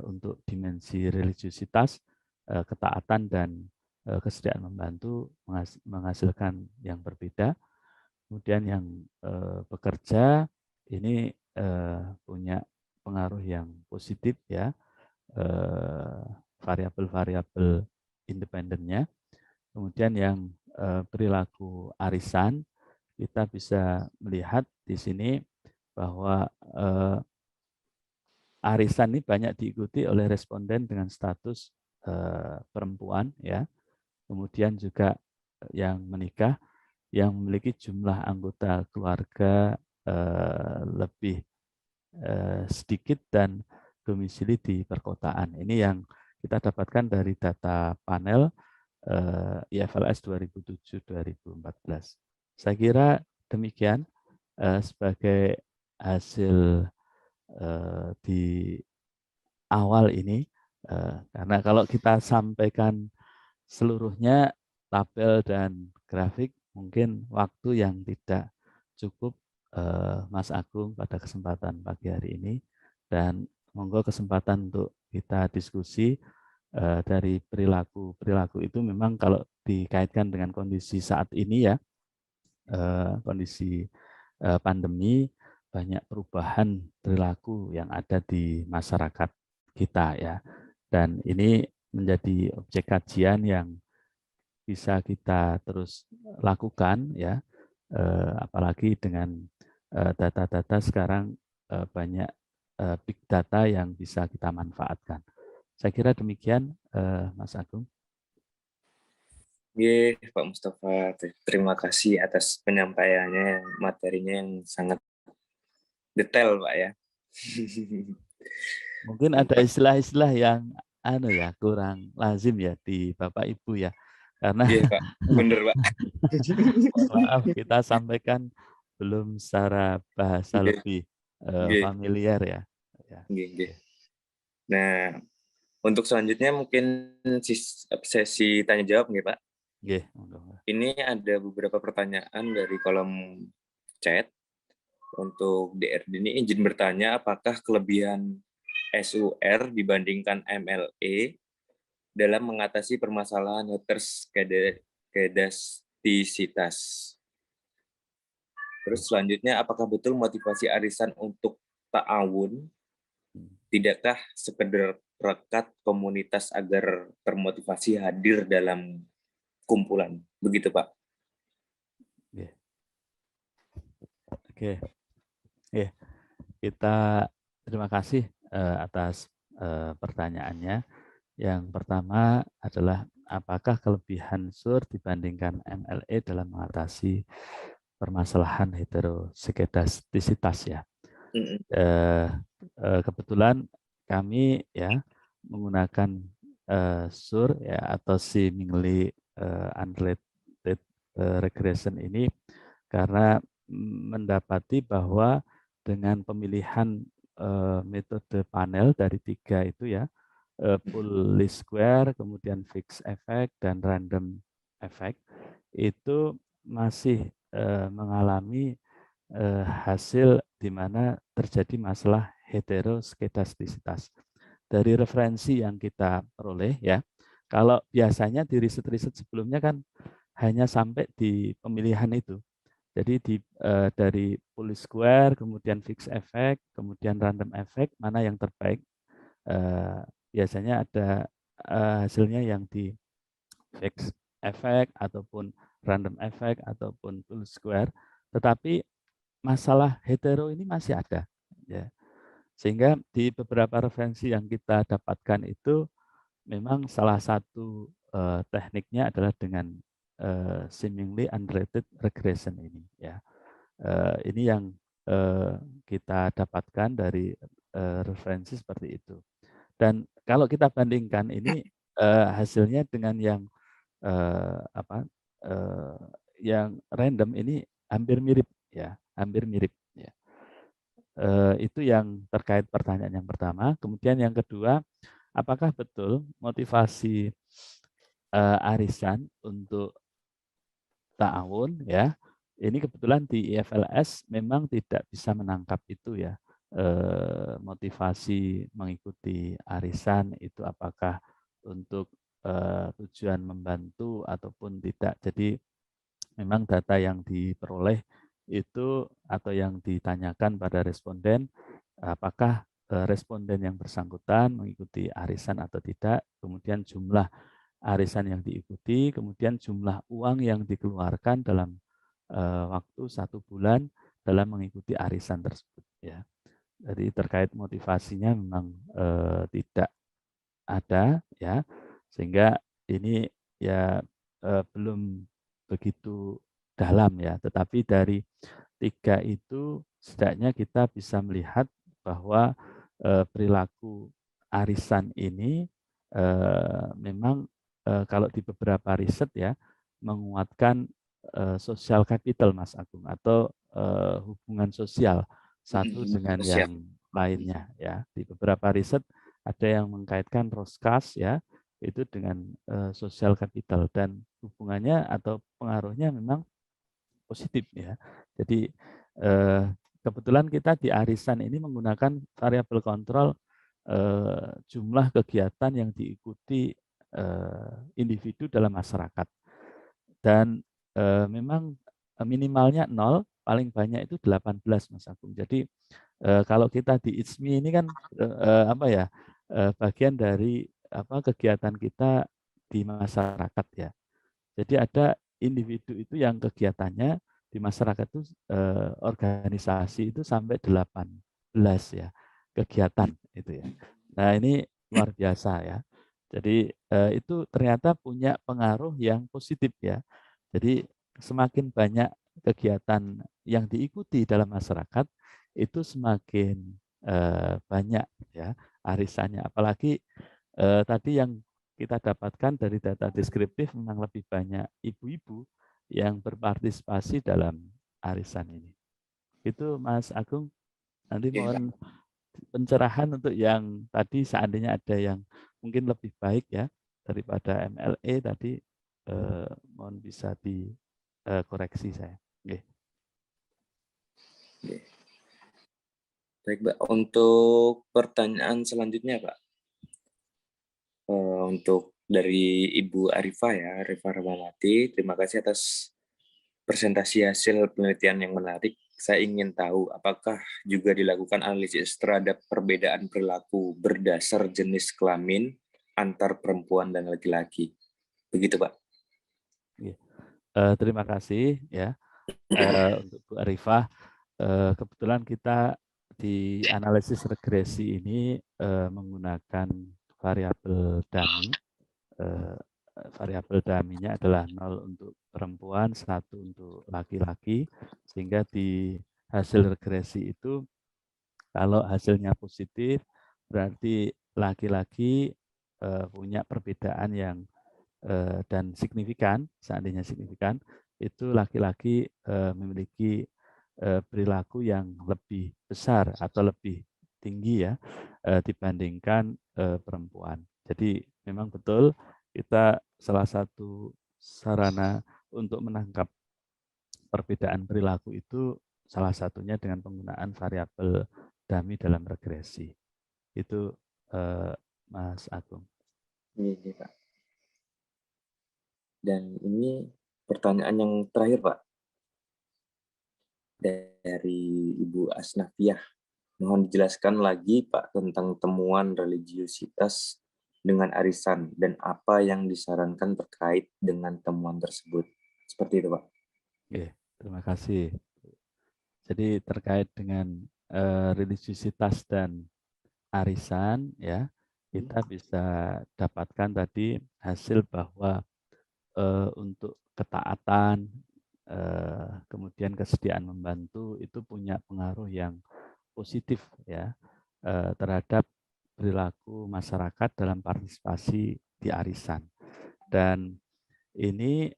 untuk dimensi religiusitas, ketaatan dan kesediaan membantu menghasilkan yang berbeda. Kemudian yang bekerja ini punya pengaruh yang positif ya, variabel-variabel independennya. Kemudian yang perilaku arisan, kita bisa melihat di sini bahwa arisan ini banyak diikuti oleh responden dengan status perempuan ya, kemudian juga yang menikah yang memiliki jumlah anggota keluarga lebih sedikit dan domisili di perkotaan. Ini yang kita dapatkan dari data panel IFLS 2007-2014. Saya kira demikian sebagai hasil di awal ini, karena kalau kita sampaikan seluruhnya tabel dan grafik mungkin waktu yang tidak cukup Mas Agung pada kesempatan pagi hari ini, dan monggo kesempatan untuk kita diskusi dari perilaku itu memang kalau dikaitkan dengan kondisi saat ini ya, kondisi pandemi, banyak perubahan perilaku yang ada di masyarakat kita ya, dan ini menjadi objek kajian yang bisa kita terus lakukan ya, apalagi dengan data-data sekarang banyak big data yang bisa kita manfaatkan. Saya kira demikian, Mas Agung. Oke, Pak Mustafa, terima kasih atas penyampaiannya, materinya yang sangat detail, Pak ya. Mungkin ada istilah-istilah yang kurang lazim ya di Bapak Ibu ya. Karena Iya, Pak. Bener, Pak. maaf kita sampaikan belum secara bahasa Oke, lebih oke, familiar ya. oke. Nah, untuk selanjutnya mungkin sesi tanya jawab nih, Pak. Ini ada beberapa pertanyaan dari kolom chat. Untuk DRD ini izin bertanya, apakah kelebihan SUR dibandingkan MLE dalam mengatasi permasalahan heteroskedastisitas? Terus selanjutnya, apakah betul motivasi arisan untuk ta'awun tidakkah sekedar rekat komunitas agar termotivasi hadir dalam kumpulan? Begitu, Pak. Oke. Kita terima kasih atas pertanyaannya. Yang pertama adalah apakah kelebihan SUR dibandingkan MLE dalam mengatasi permasalahan heteroskedastisitas ya. Kebetulan kami ya menggunakan SUR ya atau seemingly unrelated regression ini karena mendapati bahwa dengan pemilihan metode panel dari 3 itu ya, full least square, kemudian fixed effect dan random effect, itu masih mengalami hasil di mana terjadi masalah heteroskedastisitas. Dari referensi yang kita peroleh ya, kalau biasanya di riset-riset sebelumnya kan hanya sampai di pemilihan itu. Jadi dari full square, kemudian fixed effect, kemudian random effect, mana yang terbaik? Biasanya ada hasilnya yang di fixed effect ataupun random effect ataupun full square. Tetapi masalah hetero ini masih ada, ya. Sehingga di beberapa referensi yang kita dapatkan itu memang salah satu tekniknya adalah dengan seemingly unrelated regression ini, ya. Ini yang kita dapatkan dari referensi seperti itu. Dan kalau kita bandingkan ini hasilnya dengan yang yang random ini hampir mirip ya, hampir mirip ya. Itu yang terkait pertanyaan yang pertama. Kemudian yang kedua, apakah betul motivasi arisan untuk ta'awun ya? Ini kebetulan di IFLS memang tidak bisa menangkap itu ya. Motivasi mengikuti arisan itu apakah untuk tujuan membantu ataupun tidak. Jadi memang data yang diperoleh itu atau yang ditanyakan pada responden, apakah responden yang bersangkutan mengikuti arisan atau tidak, kemudian jumlah arisan yang diikuti, kemudian jumlah uang yang dikeluarkan dalam waktu 1 bulan dalam mengikuti arisan tersebut. Ya. Jadi terkait motivasinya memang tidak ada, ya. Sehingga ini ya belum begitu dalam ya, tetapi dari 3 itu setidaknya kita bisa melihat bahwa perilaku arisan ini memang kalau di beberapa riset ya menguatkan social capital Mas Agung, atau hubungan sosial satu dengan Siap. yang lainnya ya. Di beberapa riset ada yang mengkaitkan Roskas ya itu dengan social capital, dan hubungannya atau pengaruhnya memang positif ya. Jadi kebetulan kita di arisan ini menggunakan variabel kontrol jumlah kegiatan yang diikuti individu dalam masyarakat, dan memang minimalnya 0, paling banyak itu 18 Mas Agung. Jadi kalau kita di ITSMI ini kan apa ya bagian dari apa kegiatan kita di masyarakat ya. Jadi ada individu itu yang kegiatannya di masyarakat itu organisasi itu sampai 18 ya kegiatan itu ya. Nah ini luar biasa ya. Jadi itu ternyata punya pengaruh yang positif ya. Jadi semakin banyak kegiatan yang diikuti dalam masyarakat itu semakin banyak ya arisannya. Apalagi tadi yang kita dapatkan dari data deskriptif memang lebih banyak ibu-ibu yang berpartisipasi dalam arisan ini. Itu Mas Agung, nanti Oke, Pak. mohon pencerahan untuk yang tadi seandainya ada yang mungkin lebih baik ya daripada MLE tadi, mohon bisa dikoreksi saya. Oke. Oke. Baik, Pak. Untuk pertanyaan selanjutnya, Pak. Untuk dari Ibu Arifah ya, Arifah Rahmawati, terima kasih atas presentasi hasil penelitian yang menarik. Saya ingin tahu apakah juga dilakukan analisis terhadap perbedaan perilaku berdasar jenis kelamin antar perempuan dan laki-laki. Begitu, Pak. Terima kasih ya untuk Bu Arifah. Kebetulan kita di analisis regresi ini menggunakan variabel dummy. Variabel dummy-nya adalah 0 untuk perempuan, 1 untuk laki-laki, sehingga di hasil regresi itu kalau hasilnya positif berarti laki-laki punya perbedaan yang dan signifikan, seandainya signifikan, itu laki-laki memiliki perilaku yang lebih besar atau lebih tinggi ya dibandingkan perempuan. Jadi memang betul kita salah satu sarana untuk menangkap perbedaan perilaku itu salah satunya dengan penggunaan variabel dummy dalam regresi. Itu Mas Agung. Iya, Pak. Dan ini pertanyaan yang terakhir, Pak. Dari Ibu Asnafiah. Mohon dijelaskan lagi, Pak, tentang temuan religiusitas dengan arisan dan apa yang disarankan terkait dengan temuan tersebut. Seperti itu, Pak. Oke, terima kasih. Jadi terkait dengan religiusitas dan arisan ya, kita bisa dapatkan tadi hasil bahwa untuk ketaatan, kemudian kesediaan membantu itu punya pengaruh yang positif ya terhadap perilaku masyarakat dalam partisipasi di arisan. Dan ini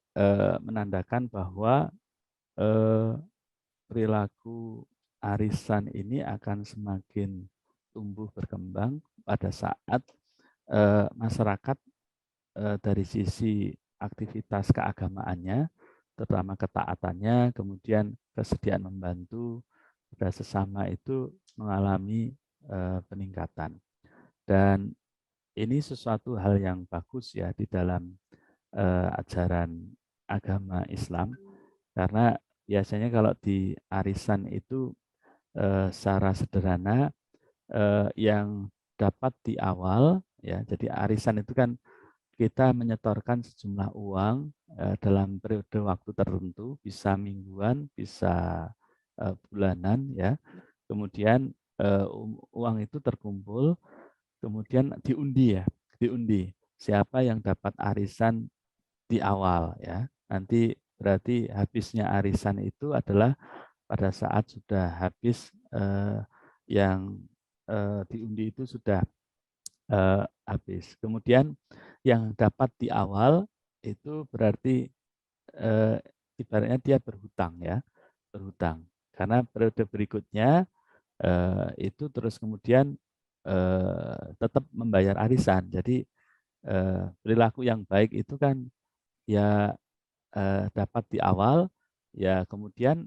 menandakan bahwa perilaku arisan ini akan semakin tumbuh berkembang pada saat masyarakat dari sisi aktivitas keagamaannya, terutama ketaatannya, kemudian kesediaan membantu pada sesama itu mengalami peningkatan. Dan ini sesuatu hal yang bagus ya di dalam ajaran agama Islam, karena biasanya kalau di arisan itu secara sederhana yang dapat di awal ya, jadi arisan itu kan kita menyetorkan sejumlah uang dalam periode waktu tertentu, bisa mingguan, bisa bulanan ya. Kemudian uang itu terkumpul, kemudian diundi ya, diundi. siapa yang dapat arisan di awal ya. Nanti berarti habisnya arisan itu adalah pada saat sudah habis yang diundi itu sudah habis. Kemudian yang dapat di awal itu berarti ibaratnya dia berhutang ya, berhutang. Karena periode berikutnya itu terus kemudian tetap membayar arisan. Jadi perilaku yang baik itu kan ya dapat di awal, ya kemudian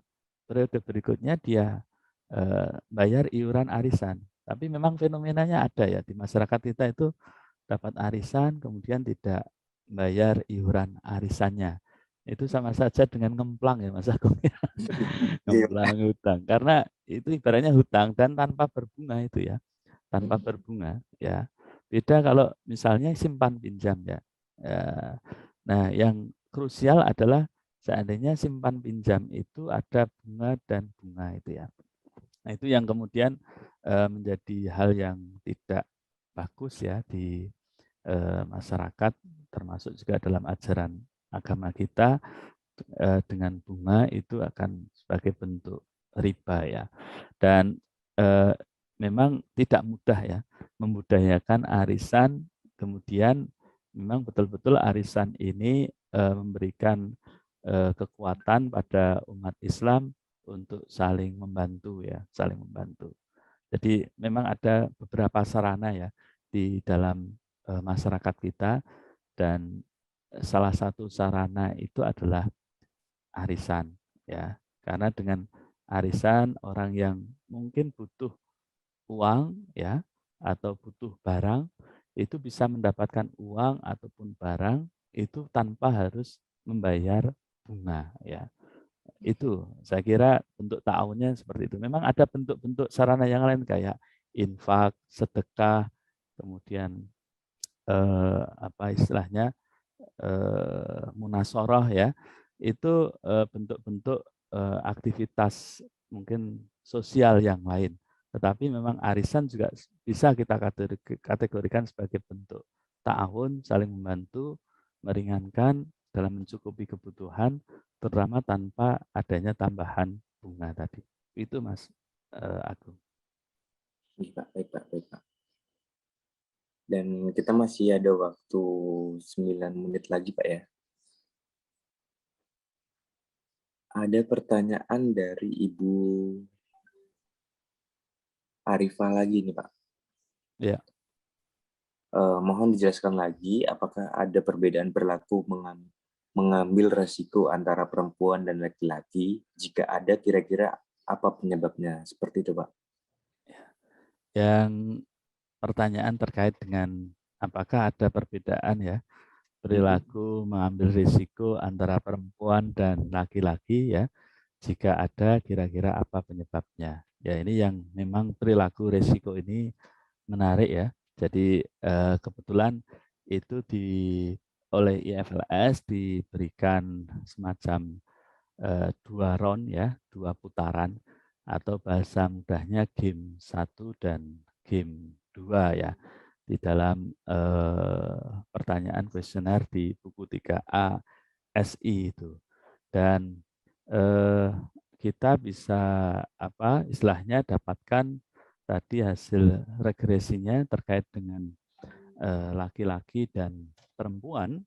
periode berikutnya dia bayar iuran arisan. Tapi memang fenomenanya ada ya di masyarakat kita itu dapat arisan kemudian tidak bayar iuran arisannya. Itu sama saja dengan ngemplang ya Mas Agung ya. Ngemplang hutang. Karena itu ibaratnya hutang dan tanpa berbunga itu ya. Tanpa berbunga ya. Beda kalau misalnya simpan pinjam ya. Nah, yang krusial adalah seandainya simpan pinjam itu ada bunga dan bunga itu ya. Nah, itu yang kemudian menjadi hal yang tidak bagus ya di masyarakat, termasuk juga dalam ajaran agama kita. Dengan bunga itu akan sebagai bentuk riba ya. Dan memang tidak mudah ya membudayakan arisan, kemudian memang betul-betul arisan ini memberikan kekuatan pada umat Islam untuk saling membantu ya, saling membantu. Jadi memang ada beberapa sarana ya di dalam masyarakat kita, dan salah satu sarana itu adalah arisan ya. Karena dengan arisan orang yang mungkin butuh uang ya atau butuh barang itu bisa mendapatkan uang ataupun barang itu tanpa harus membayar bunga ya. Itu saya kira bentuk ta'awunnya seperti itu. Memang ada bentuk-bentuk sarana yang lain kayak infak, sedekah, kemudian apa istilahnya munasoroh ya. Itu bentuk-bentuk aktivitas mungkin sosial yang lain. Tetapi memang arisan juga bisa kita kategorikan sebagai bentuk ta'awun, saling membantu, meringankan dalam mencukupi kebutuhan, terutama tanpa adanya tambahan bunga tadi. Itu Mas Agung. Baik Pak, baik Pak, baik Pak. Dan kita masih ada waktu 9 menit lagi Pak ya. Ada pertanyaan dari Ibu Arifah lagi nih Pak. Ya. Mohon dijelaskan lagi apakah ada perbedaan perilaku mengambil resiko antara perempuan dan laki-laki? Jika ada, kira-kira apa penyebabnya? Seperti itu Pak. Yang pertanyaan terkait dengan apakah ada perbedaan ya perilaku mengambil risiko antara perempuan dan laki-laki ya. Jika ada, kira-kira apa penyebabnya? Ya ini yang memang perilaku risiko ini menarik ya. Jadi kebetulan itu oleh IFLS diberikan semacam 2 round ya, 2 putaran atau bahasa mudahnya game 1 dan game 2 ya. Di dalam pertanyaan kuesioner di buku 3A SI itu. Dan kita bisa apa istilahnya dapatkan tadi hasil regresinya terkait dengan laki-laki dan perempuan.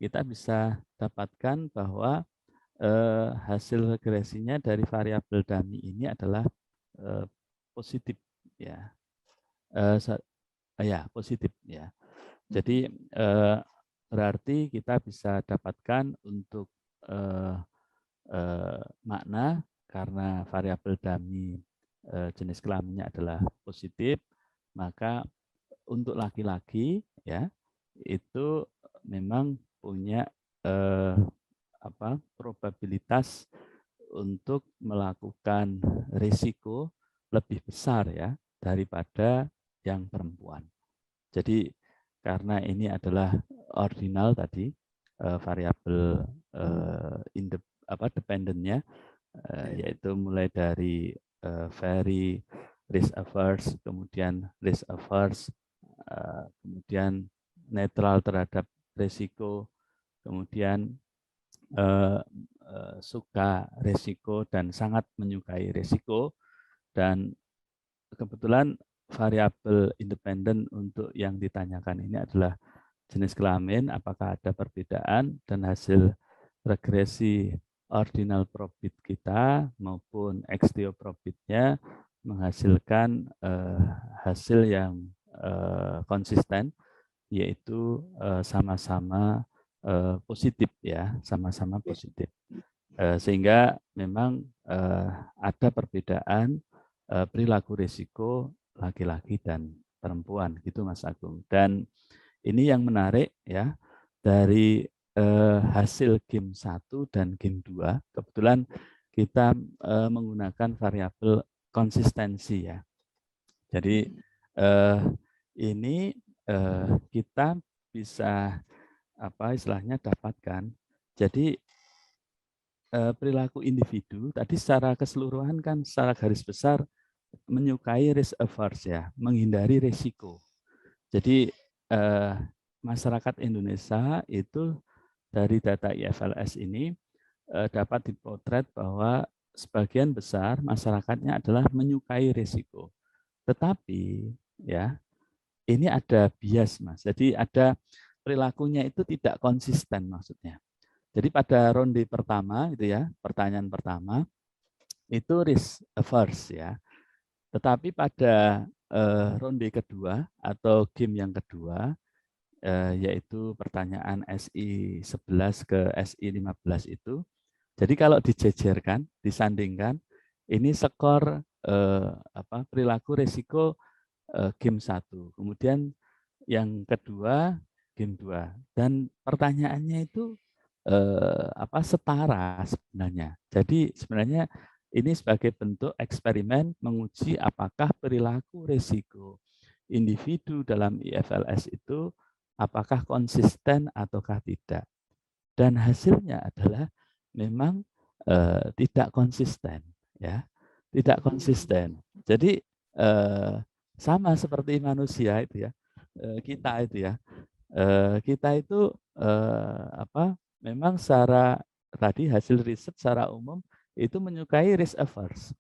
Kita bisa dapatkan bahwa hasil regresinya dari variabel dummy ini adalah positif ya. Ya, positif ya. Jadi berarti kita bisa dapatkan untuk makna karena variabel dummy jenis kelaminnya adalah positif, maka untuk laki-laki ya itu memang punya probabilitas untuk melakukan risiko lebih besar ya daripada yang perempuan. Jadi karena ini adalah ordinal tadi variabel dependentnya yaitu mulai dari very risk averse, kemudian risk averse, kemudian netral terhadap risiko, kemudian suka risiko dan sangat menyukai risiko, dan kebetulan variabel independen untuk yang ditanyakan ini adalah jenis kelamin, apakah ada perbedaan, dan hasil regresi ordinal probit kita maupun XTO probitnya menghasilkan hasil yang konsisten, yaitu sama-sama positif ya, sama-sama positif. Sehingga memang ada perbedaan perilaku risiko laki-laki dan perempuan gitu Mas Agung. Dan ini yang menarik ya, dari hasil game 1 dan game 2, kebetulan kita menggunakan variabel konsistensi ya. Jadi ini kita bisa apa istilahnya dapatkan. Jadi perilaku individu tadi secara keseluruhan kan secara garis besar menyukai risk averse ya, menghindari risiko. Jadi masyarakat Indonesia itu dari data IFLS ini dapat dipotret bahwa sebagian besar masyarakatnya adalah menyukai risiko. Tetapi ya ini ada bias Mas. Jadi ada perilakunya itu tidak konsisten maksudnya. Jadi pada ronde pertama itu ya, pertanyaan pertama itu risk averse ya. Tetapi pada ronde kedua atau game yang kedua, yaitu pertanyaan SI 11 ke SI 15 itu, jadi kalau dijejerkan, disandingkan, ini skor perilaku risiko game 1. Kemudian yang kedua game 2. Dan pertanyaannya itu setara sebenarnya. Jadi sebenarnya ini sebagai bentuk eksperimen menguji apakah perilaku risiko individu dalam IFLS itu apakah konsisten ataukah tidak. Dan hasilnya adalah memang tidak konsisten, ya, tidak konsisten. Jadi sama seperti manusia itu ya, kita itu ya, kita itu memang secara tadi hasil riset secara umum itu menyukai risk averse,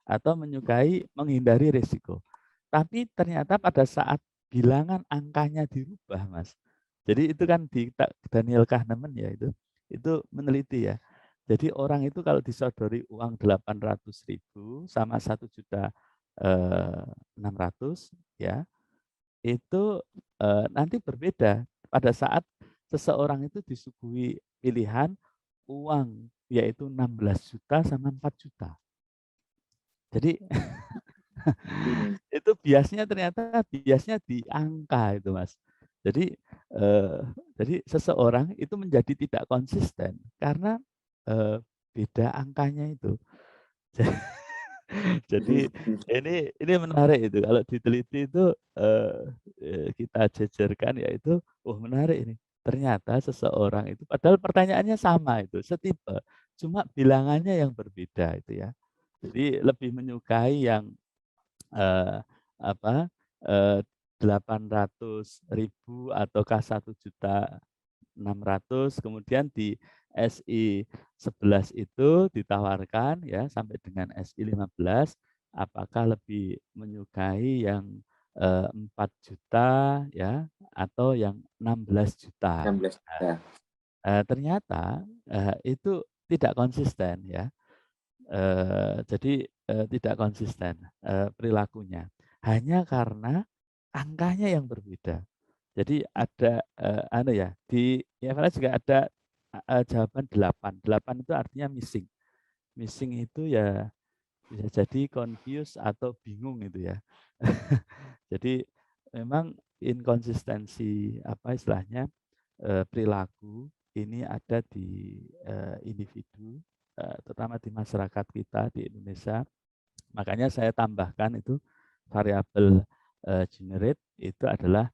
atau menyukai menghindari risiko. Tapi ternyata pada saat bilangan angkanya dirubah, Mas. Jadi itu kan di Daniel Kahneman ya itu meneliti ya. Jadi orang itu kalau disodori uang 800.000 sama 1.600.000 ya, itu nanti berbeda pada saat seseorang itu disuguhi pilihan uang yaitu 16 juta sama 4 juta. Jadi itu biasnya ternyata biasnya di angka itu Mas. Jadi seseorang itu menjadi tidak konsisten karena beda angkanya itu. Jadi ini menarik itu kalau diteliti itu kita jejerkan yaitu menarik ini. Ternyata seseorang itu padahal pertanyaannya sama itu, setipe, cuma bilangannya yang berbeda itu ya. Jadi lebih menyukai yang 800.000 ataukah 1.600.000, kemudian di SI 11 itu ditawarkan ya sampai dengan SI 15 apakah lebih menyukai yang 4 juta ya atau yang 16 juta. 16 juta. Ternyata itu tidak konsisten ya. Jadi tidak konsisten perilakunya. Hanya karena angkanya yang berbeda. Jadi ada di IFLS juga ada jawaban 8. 8 itu artinya missing. Missing itu ya bisa jadi confused atau bingung itu ya. Jadi memang inkonsistensi istilahnya perilaku ini ada di individu, terutama di masyarakat kita di Indonesia. Makanya saya tambahkan itu variabel generate itu adalah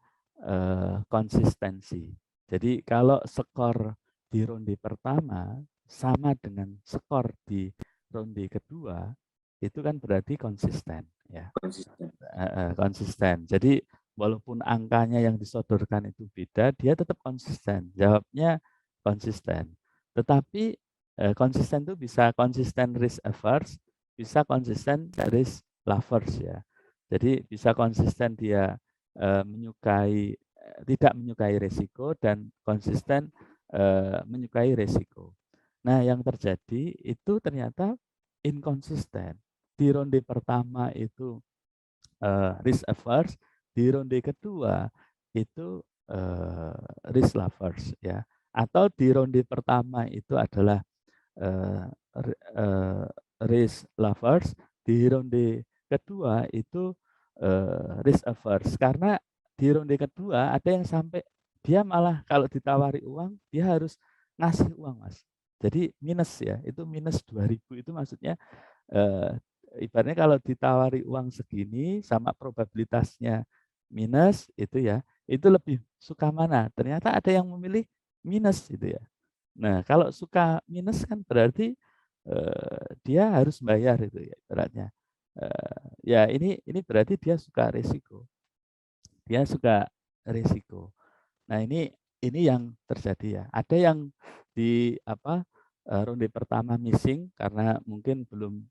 konsistensi. Jadi kalau skor di ronde pertama sama dengan skor di ronde kedua, itu kan berarti konsisten ya. Konsisten. Jadi walaupun angkanya yang disodorkan itu beda, dia tetap konsisten. Jawabnya konsisten. Tetapi konsisten itu bisa konsisten risk averse, bisa konsisten risk lovers ya. Jadi bisa konsisten dia menyukai tidak menyukai resiko dan konsisten menyukai resiko. Nah, yang terjadi itu ternyata inkonsisten. Di ronde pertama itu risk averse, di ronde kedua itu risk lovers ya. Atau di ronde pertama itu adalah eh, risk lovers, di ronde kedua itu risk averse. Karena di ronde kedua ada yang sampai dia malah kalau ditawari uang dia harus ngasih uang, Mas. Jadi minus ya, itu minus 2.000 itu maksudnya ibaratnya kalau ditawari uang segini sama probabilitasnya minus itu ya, itu lebih suka mana? Ternyata ada yang memilih minus gitu ya. Nah, kalau suka minus kan berarti dia harus bayar itu ya ibaratnya. Ya ini berarti dia suka risiko. Dia suka risiko. Nah, ini yang terjadi ya. Ada yang di apa ronde pertama missing karena mungkin belum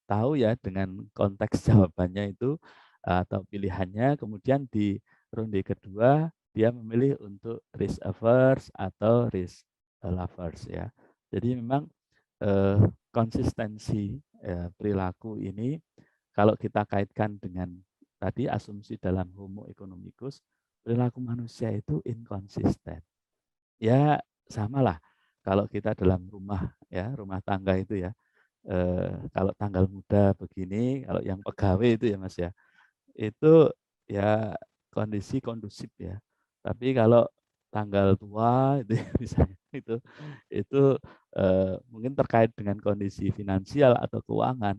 tahu ya dengan konteks jawabannya itu atau pilihannya, kemudian di ronde kedua dia memilih untuk risk averse atau risk lovers ya. Jadi memang konsistensi perilaku ini kalau kita kaitkan dengan tadi asumsi dalam Homo economicus, perilaku manusia itu inkonsisten. Ya samalah kalau kita dalam rumah ya, rumah tangga itu ya. Kalau tanggal muda begini, kalau yang pegawai itu ya Mas ya, itu ya kondisi kondusif ya. Tapi kalau tanggal tua itu misalnya itu mungkin terkait dengan kondisi finansial atau keuangan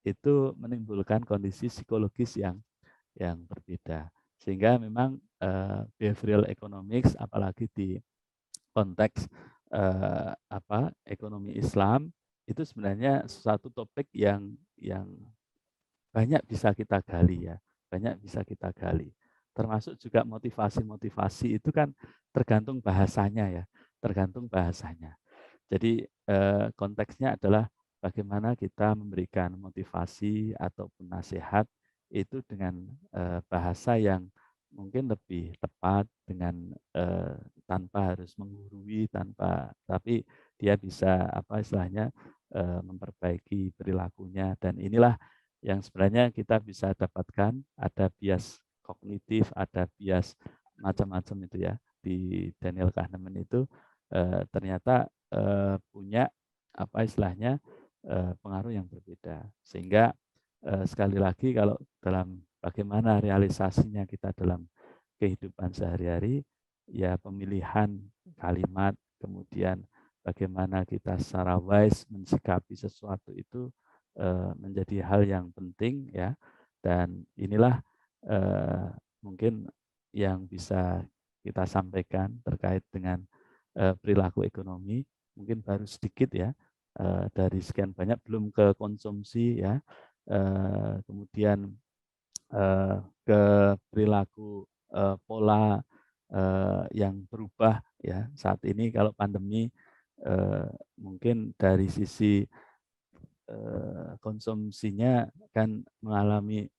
itu menimbulkan kondisi psikologis yang berbeda. Sehingga memang behavioral economics apalagi di konteks ekonomi Islam itu sebenarnya suatu topik yang banyak bisa kita gali ya, banyak bisa kita gali. Termasuk juga motivasi-motivasi itu kan tergantung bahasanya ya, tergantung bahasanya. Jadi konteksnya adalah bagaimana kita memberikan motivasi ataupun nasihat itu dengan bahasa yang mungkin lebih tepat dengan tanpa harus menggurui, tapi dia bisa apa istilahnya memperbaiki perilakunya dan inilah yang sebenarnya kita bisa dapatkan ada bias kognitif, ada bias macam-macam itu ya di Daniel Kahneman itu ternyata punya apa istilahnya pengaruh yang berbeda sehingga sekali lagi kalau dalam bagaimana realisasinya kita dalam kehidupan sehari-hari ya pemilihan kalimat kemudian bagaimana kita secara wise mensikapi sesuatu itu menjadi hal yang penting ya dan inilah mungkin yang bisa kita sampaikan terkait dengan perilaku ekonomi mungkin baru sedikit ya dari sekian banyak belum ke konsumsi ya kemudian ke perilaku pola yang berubah ya saat ini kalau pandemi mungkin dari sisi konsumsinya kan mengalami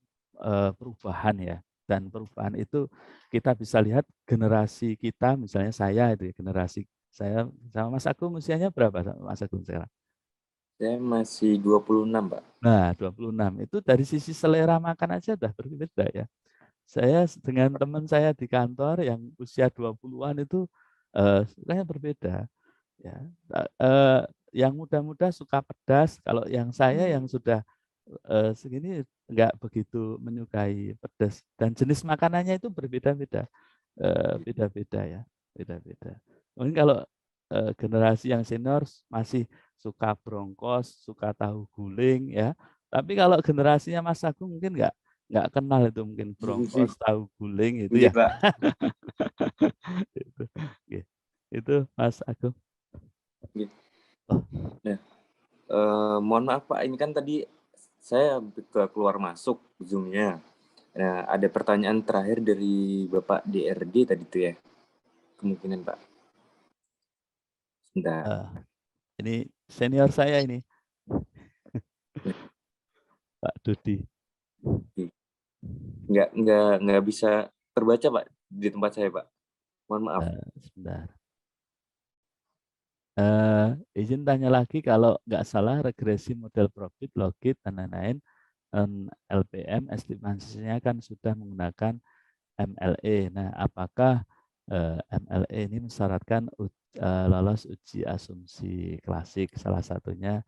perubahan ya dan perubahan itu kita bisa lihat generasi kita misalnya saya itu generasi saya sama Mas Agung usianya berapa Mas Agung sekarang? Saya masih 26, Pak. Nah, 26 itu dari sisi selera makan aja udah berbeda ya. Saya dengan teman saya di kantor yang usia 20-an itu sukanya berbeda ya. Yang muda-muda suka pedas, kalau yang saya yang sudah segini enggak begitu menyukai pedas dan jenis makanannya itu berbeda-beda. Beda-beda ya, beda-beda. Mungkin kalau generasi yang senior masih suka brongkos, suka tahu guling ya. Tapi kalau generasinya Mas Agung mungkin nggak kenal itu mungkin brongkos, tahu guling itu Iya, ya. Pak. itu, itu Mas Agung. Nah, mohon maaf Pak, ini kan tadi saya keluar masuk Zoom-nya. Nah, ada pertanyaan terakhir dari Bapak DRD tadi tuh ya. Kemungkinan Pak. Sebentar. Ini senior saya ini, Pak Dudi. Nggak bisa terbaca Pak di tempat saya Pak. Mohon maaf. Sebentar. Izin tanya lagi, kalau nggak salah regresi model profit, logit, dan lain-lain, LPM estimasinya kan sudah menggunakan MLE. Nah, apakah MLE ini mensyaratkan lolos uji asumsi klasik, salah satunya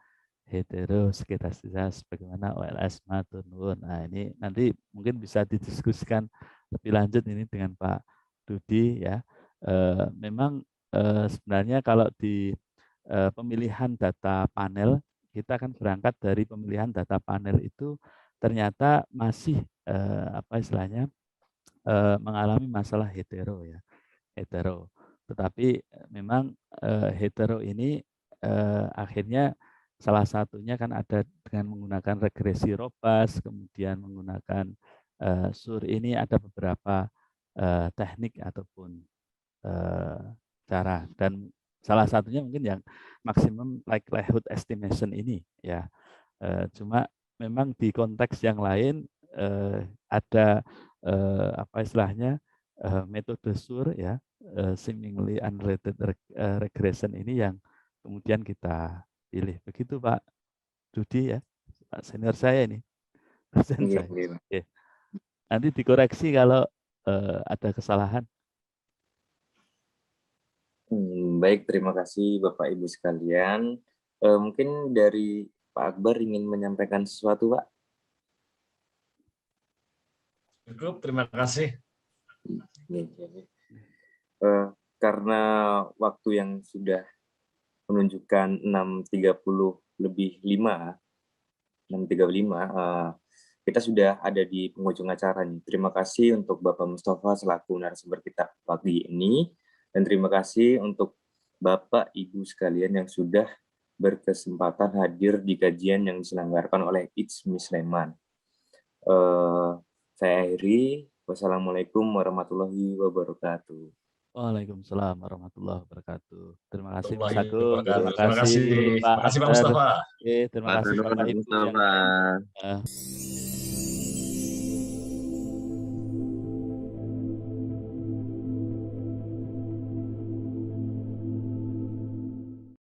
heteroskedastika sebagaimana OLS Matunun. Nah, ini nanti mungkin bisa didiskusikan lebih lanjut ini dengan Pak Dudi ya. Memang sebenarnya kalau di pemilihan data panel, kita akan berangkat dari pemilihan data panel itu ternyata masih apa istilahnya mengalami masalah hetero ya, hetero. Tetapi memang hetero ini akhirnya salah satunya kan ada dengan menggunakan regresi robust, kemudian menggunakan SUR. Ini ada beberapa teknik ataupun cara, dan salah satunya mungkin yang maximum likelihood estimation ini ya. Cuma memang di konteks yang lain ada apa istilahnya metode SUR ya, seemingly unrelated regression ini yang kemudian kita pilih. Begitu Pak Dudi ya, Pak senior saya ini, dosen saya. Oke. Nanti dikoreksi kalau ada kesalahan. Baik, terima kasih Bapak Ibu sekalian. Mungkin dari Pak Akbar ingin menyampaikan sesuatu, Pak? Cukup, terima kasih. Karena waktu yang sudah menunjukkan 6.30 lebih 5, 6.35, kita sudah ada di penghujung acara nih. Terima kasih untuk Bapak Mustafa selaku narasumber kita pagi ini. Dan terima kasih untuk Bapak Ibu sekalian yang sudah berkesempatan hadir di kajian yang diselenggarakan oleh ITSMI Sleman. Saya akhiri. Wassalamualaikum warahmatullahi wabarakatuh. Waalaikumsalam warahmatullahi wabarakatuh. Terima kasih Mas Warahmatullahi Agung, wabarakatuh. terima kasih Pak Terima kasih Pak Mustafa. Terima kasih Bapak Ibu yang